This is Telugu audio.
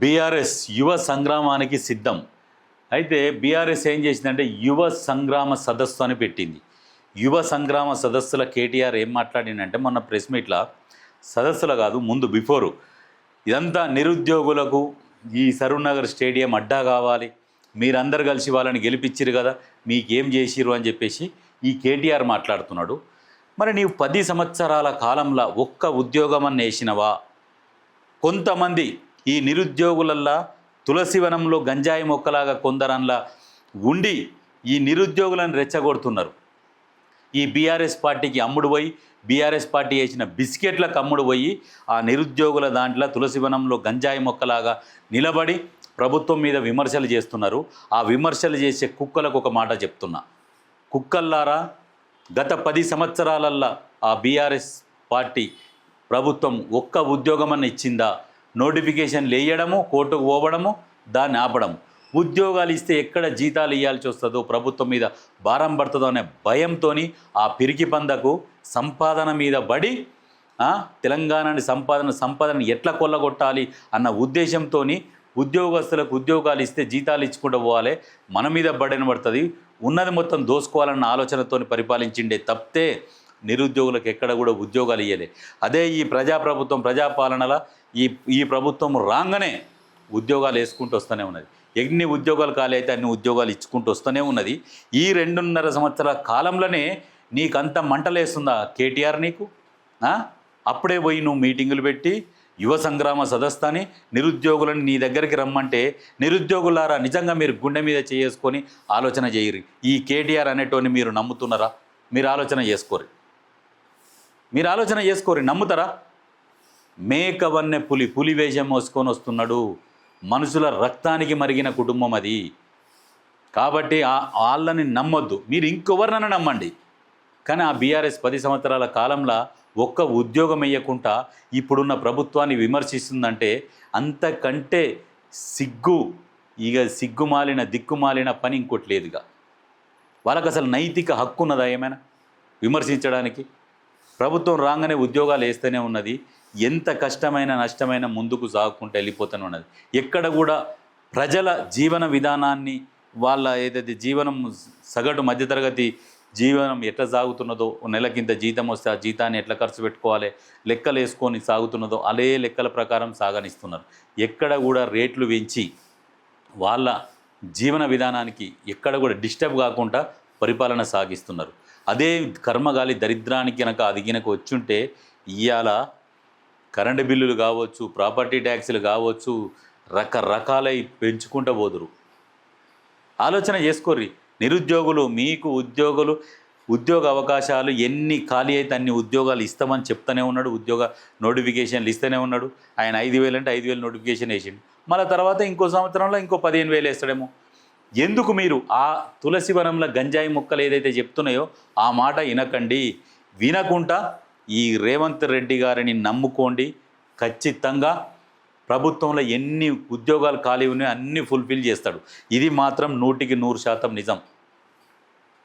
బీఆర్ఎస్ యువ సంగ్రామానికి సిద్ధం. అయితే బీఆర్ఎస్ ఏం చేసిందంటే యువ సంగ్రామ సదస్సు అని పెట్టింది. యువ సంగ్రామ సదస్సుల కేటీఆర్ ఏం మాట్లాడిందంటే మొన్న ప్రెస్ మీట్లో, సదస్సులో కాదు ముందు బిఫోరు, ఇదంతా నిరుద్యోగులకు ఈ సరూర్నగర్ స్టేడియం అడ్డా కావాలి, మీరందరు కలిసి వాళ్ళని గెలిపించిరు కదా, మీకేం చేసిరు అని చెప్పేసి ఈ కేటీఆర్ మాట్లాడుతున్నాడు. మరి నీవు 10 సంవత్సరాల కాలంలో ఒక్క ఉద్యోగమని వేసినవా? కొంతమంది ఈ నిరుద్యోగులల్లా తులసివనంలో గంజాయి మొక్కలాగా కొందరన్లా ఉండి ఈ నిరుద్యోగులను రెచ్చగొడుతున్నారు. ఈ బీఆర్ఎస్ పార్టీకి అమ్ముడు పోయి, బీఆర్ఎస్ పార్టీ వేసిన బిస్కెట్లకు అమ్ముడు పోయి ఆ నిరుద్యోగుల దాంట్లో తులసివనంలో గంజాయి మొక్కలాగా నిలబడి ప్రభుత్వం మీద విమర్శలు చేస్తున్నారు. ఆ విమర్శలు చేసే కుక్కలకు ఒక మాట చెప్తున్నా, కుక్కల్లారా, గత 10 సంవత్సరాలల్లా ఆ బీఆర్ఎస్ పార్టీ ప్రభుత్వం ఒక్క ఉద్యోగమని ఇచ్చిందా? నోటిఫికేషన్లు వేయడము, కోర్టుకు పోవడము, దాన్ని ఆపడము. ఉద్యోగాలు ఇస్తే ఎక్కడ జీతాలు ఇవ్వాల్సి వస్తుందో, ప్రభుత్వం మీద భారం పడుతుందో అనే భయంతో ఆ పిరికి పందకు సంపాదన మీద పడి తెలంగాణని సంపాదన ఎట్లా కొల్లగొట్టాలి అన్న ఉద్దేశంతో ఉద్యోగస్తులకు ఉద్యోగాలు ఇస్తే జీతాలు ఇచ్చుకుంటూ పోవాలి, మన మీద బడన పడుతుంది, ఉన్నది మొత్తం దోసుకోవాలన్న ఆలోచనతో పరిపాలించిండే తప్పితే నిరుద్యోగులకు ఎక్కడ కూడా ఉద్యోగాలు ఇవ్వలే. అదే ఈ ప్రజాప్రభుత్వం ప్రజాపాలనలో ఈ ప్రభుత్వం రాగానే ఉద్యోగాలు వేసుకుంటూ వస్తూనే ఉన్నది. ఎన్ని ఉద్యోగాలు ఖాళీ అయితే అన్ని ఉద్యోగాలు ఇచ్చుకుంటూ వస్తూనే ఉన్నది. ఈ 2.5 సంవత్సరాల కాలంలోనే నీకంత మంటలేస్తుందా కేటీఆర్ నీకు? అప్పుడే పోయి నువ్వు మీటింగులు పెట్టి యువ సంగ్రామ సదస్సుని నిరుద్యోగులను నీ దగ్గరికి రమ్మంటే, నిరుద్యోగులారా నిజంగా మీరు గుండె మీద చేసుకొని ఆలోచన చేయరు. ఈ కేటీఆర్ అనేటోని మీరు నమ్ముతున్నారా? మీరు ఆలోచన చేసుకోరు, నమ్ముతారా? మేకవన్నె పులి వేషం మోసుకొని వస్తున్నాడు. మనుషుల రక్తానికి మరిగిన కుటుంబం అది. కాబట్టి వాళ్ళని నమ్మొద్దు, మీరు ఇంకెవరినైనా నమ్మండి. కానీ ఆ బీఆర్ఎస్ 10 సంవత్సరాల కాలంలో ఒక్క ఉద్యోగం వేయకుండా ఇప్పుడున్న ప్రభుత్వాన్ని విమర్శిస్తుందంటే అంతకంటే సిగ్గుమాలిన దిక్కుమాలిన పని ఇంకోటి లేదుగా. వాళ్ళకి అసలు నైతిక హక్కు ఉన్నదా ఏమైనా విమర్శించడానికి? ప్రభుత్వం రాగానే ఉద్యోగాలు వేస్తూనే ఉన్నది. ఎంత కష్టమైన నష్టమైన ముందుకు సాగుకుంటూ వెళ్ళిపోతూనే ఉన్నది. ఎక్కడ కూడా ప్రజల జీవన విధానాన్ని, వాళ్ళ ఏదైతే జీవనం సగటు మధ్యతరగతి జీవనం ఎట్లా సాగుతున్నదో, నెలకింత జీతం వస్తే ఆ జీతాన్ని ఎట్లా ఖర్చు పెట్టుకోవాలి లెక్కలు వేసుకొని సాగుతున్నదో అదే లెక్కల ప్రకారం సాగనిస్తున్నారు. ఎక్కడ కూడా రేట్లు పెంచి వాళ్ళ జీవన విధానానికి ఎక్కడ కూడా డిస్టర్బ్ కాకుండా పరిపాలన సాగిస్తున్నారు. అదే కర్మగాలి దరిద్రానికి కనుక అదిగినకు వచ్చుంటే ఇవాళ కరెంటు బిల్లులు కావచ్చు, ప్రాపర్టీ ట్యాక్సులు కావచ్చు, రకరకాలై పెంచుకుంటూ పోదురు. ఆలోచన చేసుకోర్రి. నిరుద్యోగులు, మీకు ఉద్యోగ అవకాశాలు ఎన్ని ఖాళీ అయితే అన్ని ఉద్యోగాలు ఇస్తామని చెప్తూనే ఉన్నాడు. ఉద్యోగ నోటిఫికేషన్లు ఇస్తూనే ఉన్నాడు. ఆయన 5,000 అంటే 5,000 నోటిఫికేషన్ వేసిండు. మళ్ళీ తర్వాత ఇంకో సంవత్సరంలో ఇంకో 15,000 వేస్తాడేమో. ఎందుకు మీరు ఆ తులసివనంలో గంజాయి మొక్కలు ఏదైతే చెప్తున్నాయో ఆ మాట వినకండి. వినకుండా ఈ రేవంత్ రెడ్డి గారిని నమ్ముకోండి. ఖచ్చితంగా ప్రభుత్వంలో ఎన్ని ఉద్యోగాలు ఖాళీ ఉన్నాయో అన్నీ ఫుల్ఫిల్ చేస్తాడు. ఇది మాత్రం 100% నిజం.